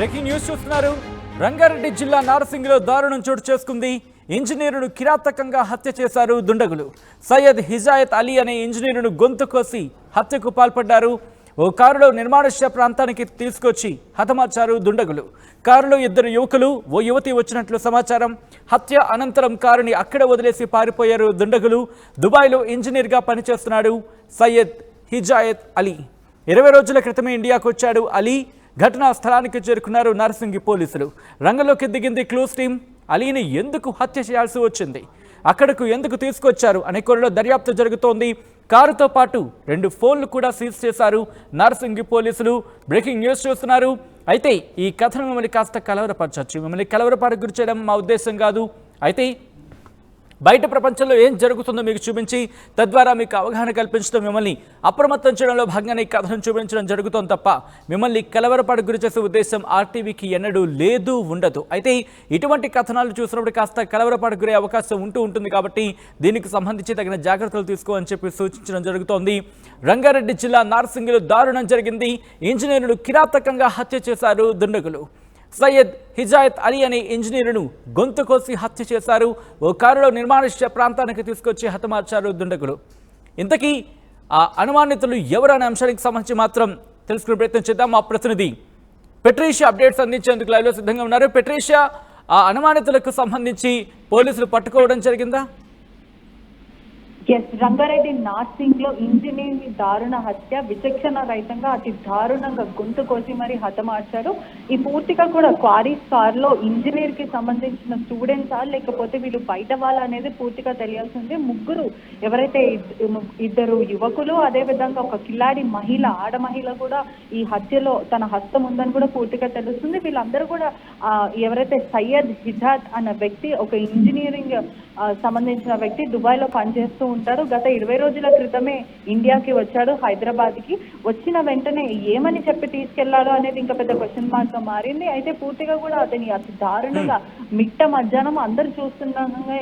Breaking news చూస్తున్నారు. రంగారెడ్డి జిల్లా నార్సింగిలో దారుణం చోటు చేసుకుంది. ఇంజనీరును కిరాతకంగా హత్య చేశారు దుండగులు. సయ్యద్ హిజాయత్ అలీ అనే ఇంజనీరును గొంతు కోసి హత్యకు పాల్పడ్డారు. ఓ కారులో నిర్మానుష్య ప్రాంతానికి తీసుకొచ్చి హతమార్చారు దుండగులు. కారులో ఇద్దరు యువకులు, ఓ యువతి వచ్చినట్లు సమాచారం. హత్య అనంతరం కారుని అక్కడ వదిలేసి పారిపోయారు దుండగులు. దుబాయ్లో ఇంజనీర్గా పనిచేస్తున్నాడు సయ్యద్ హిజాయత్ అలీ. 20 రోజుల క్రితమే ఇండియాకు వచ్చాడు అలీ. ఘటనా స్థలానికి చేరుకున్నారు నార్సింగి పోలీసులు. రంగంలోకి దిగింది క్లూస్ టీం. అలీని ఎందుకు హత్య చేయాల్సి వచ్చింది, అక్కడకు ఎందుకు తీసుకొచ్చారు అనే కోణంలో దర్యాప్తు జరుగుతోంది. కారుతో పాటు 2 ఫోన్లు కూడా సీజ్ చేశారు నార్సింగి పోలీసులు. బ్రేకింగ్ న్యూస్ చూస్తున్నారు. అయితే ఈ కథను మిమ్మల్ని కాస్త కలవరపరచవచ్చు. మిమ్మల్ని కలవరపాటు గురి చేయడం మా ఉద్దేశం కాదు. అయితే బయట ప్రపంచంలో ఏం జరుగుతుందో మీకు చూపించి తద్వారా మీకు అవగాహన కల్పించడం, మిమ్మల్ని అప్రమత్తం చేయడంలో భాగంగా ఈ కథను చూపించడం జరుగుతుంది తప్ప మిమ్మల్ని కలవరపాటు గురి చేసే ఉద్దేశం ఆర్టీవీకి ఎన్నడూ లేదు, ఉండదు. అయితే ఇటువంటి కథనాలు చూసినప్పుడు కాస్త కలవరపాటు గురే అవకాశం ఉంటుంది కాబట్టి దీనికి సంబంధించి తగిన జాగ్రత్తలు తీసుకోవాలని చెప్పి సూచించడం జరుగుతోంది. రంగారెడ్డి జిల్లా నార్సింగిలో దారుణం జరిగింది. ఇంజనీరును కిరాతకంగా హత్య చేశారు దుండగులు. సయ్యద్ హిజాయత్ అలీ అనే ఇంజనీరును గొంతు కోసి హత్య చేశారు. ఓ కారులో నిర్మానుష్య ప్రాంతానికి తీసుకొచ్చి హతమార్చారు దుండగులు. ఇంతకీ ఆ అనుమానితులు ఎవరు అనే అంశానికి సంబంధించి మాత్రం తెలుసుకునే ప్రయత్నం చేద్దాం. మా ప్రతినిధి పెట్రీషియా అప్డేట్స్ అందించేందుకు లైవ్లో సిద్ధంగా ఉన్నారు. పెట్రీషియా, ఆ అనుమానితులకు సంబంధించి పోలీసులు పట్టుకోవడం జరిగిందా? రంగారెడ్డి నార్సింగ్ లో ఇంజనీర్ దారుణ హత్య, విచక్షణ రహితంగా అతి దారుణంగా గొంతు కోసి మరి హతమార్చారు. ఈ పూర్తిగా కూడా క్వారీస్ కార్ లో ఇంజనీర్ కి సంబంధించిన స్టూడెంట్సా లేకపోతే వీళ్ళు బయట వాళ్ళు అనేది పూర్తిగా తెలియాల్సింది. ముగ్గురు ఎవరైతే ఇద్దరు యువకులు, అదే విధంగా ఒక కిల్లాడి మహిళ, ఆడ మహిళ కూడా ఈ హత్యలో తన హస్తం ఉందని కూడా పూర్తిగా తెలుస్తుంది. వీళ్ళందరూ కూడా ఎవరైతే సయ్యద్ హిజాత్ అన్న వ్యక్తి, ఒక ఇంజనీరింగ్ సంబంధించిన వ్యక్తి, దుబాయ్ లో పనిచేస్తూ ఉంటారు. గత 20 రోజుల క్రితమే ఇండియాకి వచ్చాడు, హైదరాబాద్ కి. వచ్చిన వెంటనే ఏమని చెప్పి తీసుకెళ్లాలో అనేది ఇంకా పెద్ద క్వశ్చన్ మార్క్ గా మారింది. అయితే పూర్తిగా కూడా అతని అతి దారుణంగా మిట్ట మధ్యాహ్నం అందరు చూస్తుండగా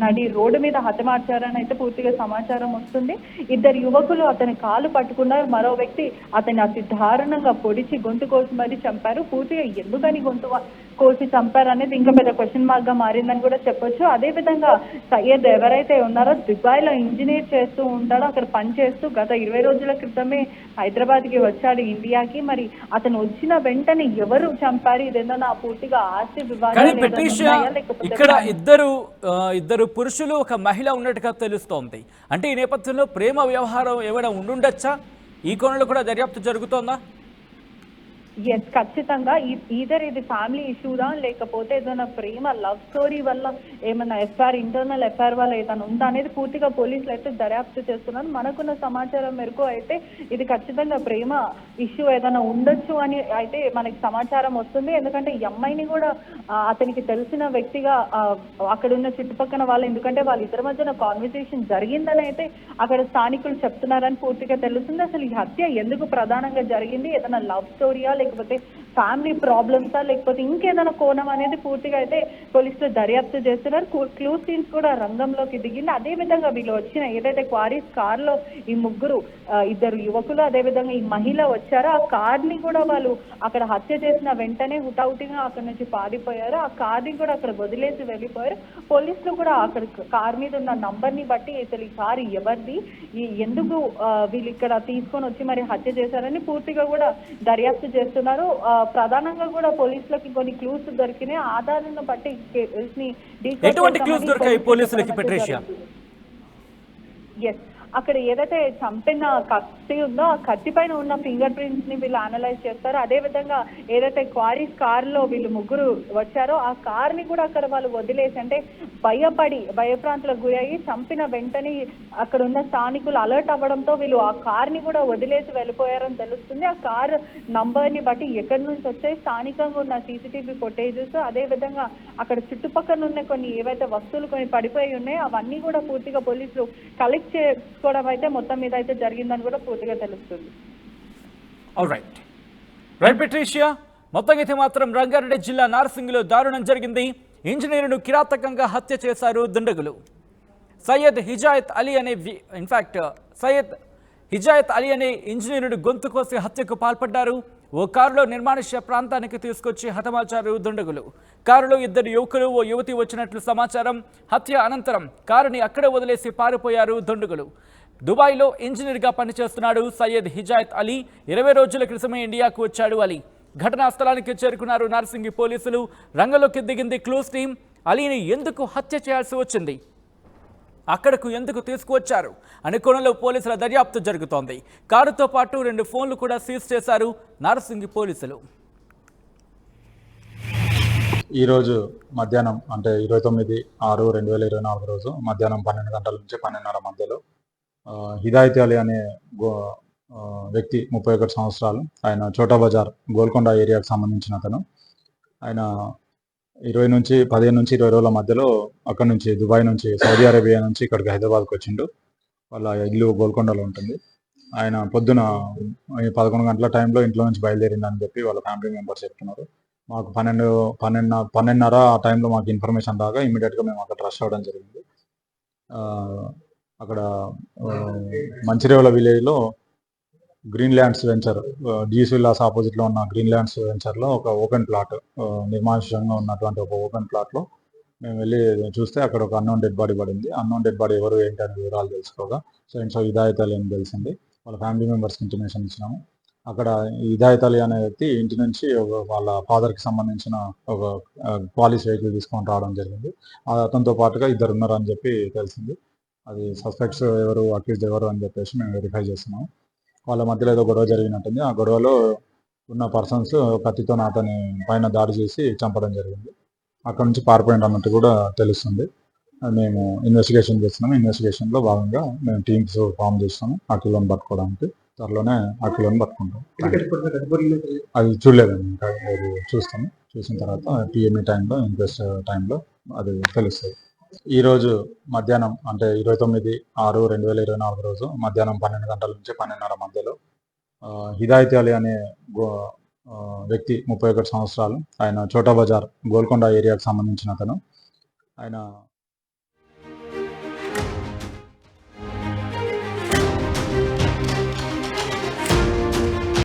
నడి రోడ్డు మీద హతమార్చారని అయితే పూర్తిగా సమాచారం వస్తుంది. ఇద్దరు యువకులు అతని కాలు పట్టుకున్నారు. మరో వ్యక్తి అతని అతి దారుణంగా పొడిచి గొంతు కోసి మరీ చంపారు. పూర్తిగా ఎందుకని గొంతు కోసి చంపారు అనేది ఇంకా పెద్ద క్వశ్చన్ మార్క్ గా మారిందని కూడా చెప్పొచ్చు. అదే విధంగా సయ్యద్ ఎవరైతే ఉన్నారో దుబాయ్ లో ఇంజనీర్ చేస్తూ ఉంటాడో, అక్కడ పని చేస్తూ గత 20 రోజుల క్రితమే హైదరాబాద్ కి వచ్చాడు ఇండియాకి. మరి అతను వచ్చిన వెంటనే ఎవరు చంపారు, ఇదేదో నా పూర్తిగా ఆస్తి ఇక్కడ ఇద్దరు పురుషులు, ఒక మహిళ ఉన్నట్టుగా తెలుస్తోంది. అంటే ఈ నేపథ్యంలో ప్రేమ వ్యవహారం ఏమైనా ఉండుండొచ్చా? ఈ కోణంలో కూడా దర్యాప్తు జరుగుతోందా? ఎస్, ఖచ్చితంగా. ఇది ఫ్యామిలీ ఇష్యూదా లేకపోతే ఏదైనా ప్రేమ లవ్ స్టోరీ వల్ల ఏమైనా ఇంటర్నల్ ఎఫ్ఐఆర్ వల్ల ఏదైనా ఉందా అనేది పూర్తిగా పోలీసులు అయితే దర్యాప్తు చేస్తున్నారు. మనకున్న సమాచారం మేరకు అయితే ఇది ఖచ్చితంగా ప్రేమ ఇష్యూ ఏదైనా ఉండొచ్చు అని అయితే మనకి సమాచారం వస్తుంది. ఎందుకంటే ఈ అమ్మాయిని కూడా అతనికి తెలిసిన వ్యక్తిగా అక్కడ ఉన్న చుట్టుపక్కల వాళ్ళు, ఎందుకంటే వాళ్ళిద్దరి మధ్యన కాన్వర్సేషన్ జరిగిందని అయితే అక్కడ స్థానికులు చెప్తున్నారని పూర్తిగా తెలుస్తుంది. అసలు ఈ హత్య ఎందుకు ప్రధానంగా జరిగింది, ఏదైనా లవ్ స్టోరీయా లేకపోతే ఫ్యామిలీ ప్రాబ్లమ్సా లేకపోతే ఇంకేదైనా కోణం అనేది పూర్తిగా అయితే పోలీసులు దర్యాప్తు చేస్తున్నారు. క్లూస్ టీమ్స్ కూడా రంగంలోకి దిగింది. అదే విధంగా వీళ్ళు వచ్చిన ఏదైతే క్వారీస్ కార్ లో ఈ ముగ్గురు, ఇద్దరు యువకులు, అదే విధంగా ఈ మహిళ వచ్చారో ఆ కార్ ని కూడా వాళ్ళు అక్కడ హత్య చేసిన వెంటనే హుటాహుటిగా అక్కడ నుంచి పారిపోయారు. ఆ కార్ ని కూడా అక్కడ వదిలేసి వెళ్ళిపోయారు. పోలీసులు కూడా అక్కడ కార్ మీద ఉన్న నంబర్ ని బట్టి అసలు ఈ కారు ఎవరిది, ఎందుకు వీళ్ళు ఇక్కడ తీసుకొని వచ్చి మరి హత్య చేశారని పూర్తిగా కూడా దర్యాప్తు చేస్తున్నారు. ప్రధానంగా కూడా పోలీసులకి కొన్ని క్లూస్ దొరికినాయి. ఆధారాలను బట్టి ఎటువంటి క్లూస్ దొరికాయి పోలీసులకి పెట్రీషియా? అక్కడ ఏదైతే చంపిన కత్తి ఉందో ఆ కత్తి పైన ఉన్న ఫింగర్ ప్రింట్స్ ని వీళ్ళు అనలైజ్ చేస్తారు. అదే విధంగా ఏదైతే క్వారీస్ కార్ లో వీళ్ళు ముగ్గురు వచ్చారో ఆ కార్ ని కూడా అక్కడ వాళ్ళు వదిలేసి, అంటే భయప్రాంతులకు గురయ్యి చంపిన వెంటనే అక్కడ ఉన్న స్థానికులు అలర్ట్ అవ్వడంతో వీళ్ళు ఆ కార్ ని కూడా వదిలేసి వెళ్ళిపోయారని తెలుస్తుంది. ఆ కార్ నంబర్ ని బట్టి ఎక్కడి నుంచి వచ్చాయి, స్థానికంగా ఉన్న సీసీటీవీ ఫుటేజెస్, అదే విధంగా అక్కడ చుట్టుపక్కల ఉన్న కొన్ని ఏవైతే వస్తువులు కొన్ని పడిపోయి ఉన్నాయో అవన్నీ కూడా పూర్తిగా పోలీసులు కలెక్ట్ చేసుకోవడం అయితే మొత్తం మీద అయితే జరిగిందని కూడా పూర్తిగా తెలుస్తుంది. రైట్ పెట్రీషియా, మొత్తం అయితే మాత్రం రంగారెడ్డి జిల్లా నార్సింగిలో దారుణం జరిగింది. ఇంజనీరును కిరాతకంగా హత్య చేశారు దుండగులు. సయ్యద్ హిజాయత్ అలీ అనే ఇంజనీరుడు గొంతు కోసి హత్యకు పాల్పడ్డారు. ఓ కారులో నిర్మానుష్య ప్రాంతానికి తీసుకొచ్చి హతమార్చారు దుండగులు. కారులో 2 యువకులు ఓ యువతి వచ్చినట్లు సమాచారం. హత్య అనంతరం కారుని అక్కడే వదిలేసి పారిపోయారు దుండగులు. దుబాయ్లో ఇంజనీర్గా పనిచేస్తున్నాడు సయ్యద్ హిజాయత్ అలీ. 20 రోజుల క్రితమే ఇండియాకు వచ్చాడు అలీ. ఘటనా స్థలానికి చేరుకున్నారు నార్సింగి పోలీసులు. రంగంలోకి దిగింది క్లూస్ టీం. అలీని ఎందుకు హత్య చేయాల్సి వచ్చింది, అక్కడకు ఎందుకు తీసుకువచ్చారు అనే కోణంలో పోలీసుల దర్యాప్తు జరుగుతోంది. కారుతో పాటు 2 ఫోన్లు కూడా సీజ్ చేశారు నార్సింగి పోలీసులు. ఈరోజు మధ్యాహ్నం అంటే 29/6/2024 రోజు మధ్యాహ్నం 12 గంటల నుంచి 12:30 మధ్యలో హిదాయత్ అలీ అనే వ్యక్తి 31 సంవత్సరాలు, ఆయన చోటా బజార్ గోల్కొండ ఏరియాకు సంబంధించిన అతను. ఆయన 15 నుంచి 20 రోజుల మధ్యలో అక్కడ నుంచి దుబాయ్ నుంచి సౌదీ అరేబియా నుంచి ఇక్కడికి హైదరాబాద్కి వచ్చిండు. వాళ్ళ ఇల్లు గోల్కొండలో ఉంటుంది. ఆయన పొద్దున 11 గంటల టైంలో ఇంట్లో నుంచి బయలుదేరిందని చెప్పి వాళ్ళ ఫ్యామిలీ మెంబర్స్ చెప్తున్నారు. మాకు 12:30 ఆ టైంలో మాకు ఇన్ఫర్మేషన్ రాగా ఇమీడియట్గా మేము అక్కడ రష్ అవ్వడం జరిగింది. అక్కడ మంచిరేవుల విలేజ్లో green lands venture, DS villas ఆపోజిట్లో ఉన్న గ్రీన్ ల్యాండ్స్ వెంచర్లో ఒక ఓపెన్ ప్లాట్, నిర్మానుష్యంగా ఉన్నటువంటి ఒక ఓపెన్ ప్లాట్లో మేము వెళ్ళి చూస్తే అక్కడ ఒక అన్నోన్ డెడ్ బాడీ పడింది. అన్నోన్ డెడ్ బాడీ ఎవరు ఏంటి అనే వివరాలు తెలుసుకోగా సో హిదాయత్ అలీ అని తెలిసింది. వాళ్ళ ఫ్యామిలీ మెంబర్స్కి ఇంటిమేషన్ ఇచ్చినాము. అక్కడ హిదాయత్ అలీ అనే వ్యక్తి ఇంటి నుంచి వాళ్ళ ఫాదర్కి సంబంధించిన ఒక పాలిష్ వెహికల్ తీసుకొని రావడం జరిగింది. అతనితో పాటుగా 2 ఉన్నారు అని చెప్పి తెలిసింది. అది సస్పెక్ట్స్ ఎవరు, అక్యూజ్డ్ ఎవరు అని చెప్పేసి మేము వెరిఫై చేస్తున్నాము. వాళ్ళ మధ్యలో ఏదో గొడవ జరిగినట్టుంది. ఆ గొడవలో ఉన్న పర్సన్స్ కత్తితో అతని పైన దాడి చేసి చంపడం జరిగింది. అక్కడ నుంచి పారిపోయింది అన్నట్టు కూడా తెలుస్తుంది. మేము ఇన్వెస్టిగేషన్ చేస్తున్నాము. ఇన్వెస్టిగేషన్లో భాగంగా మేము టీమ్స్ ఫామ్ చేస్తాము ఆ కిలోని పట్టుకోవడానికి. త్వరలోనే ఆ కిలోని పట్టుకుంటాం. అది చూడలేదండి, ఇంకా అది చూస్తాము. చూసిన తర్వాత పిఎంఈ టైంలో, ఇన్క్వెస్ట్ టైంలో అది తెలుస్తుంది. ఈరోజు మధ్యాహ్నం అంటే 29/6/2024 రోజు మధ్యాహ్నం 12 గంటల నుంచి 12:30 మధ్యలో హిదాయత్ అలీ అనే వ్యక్తి 31 సంవత్సరాలు, ఆయన చోటా బజార్ గోల్కొండ ఏరియాకు సంబంధించిన అతను. ఆయన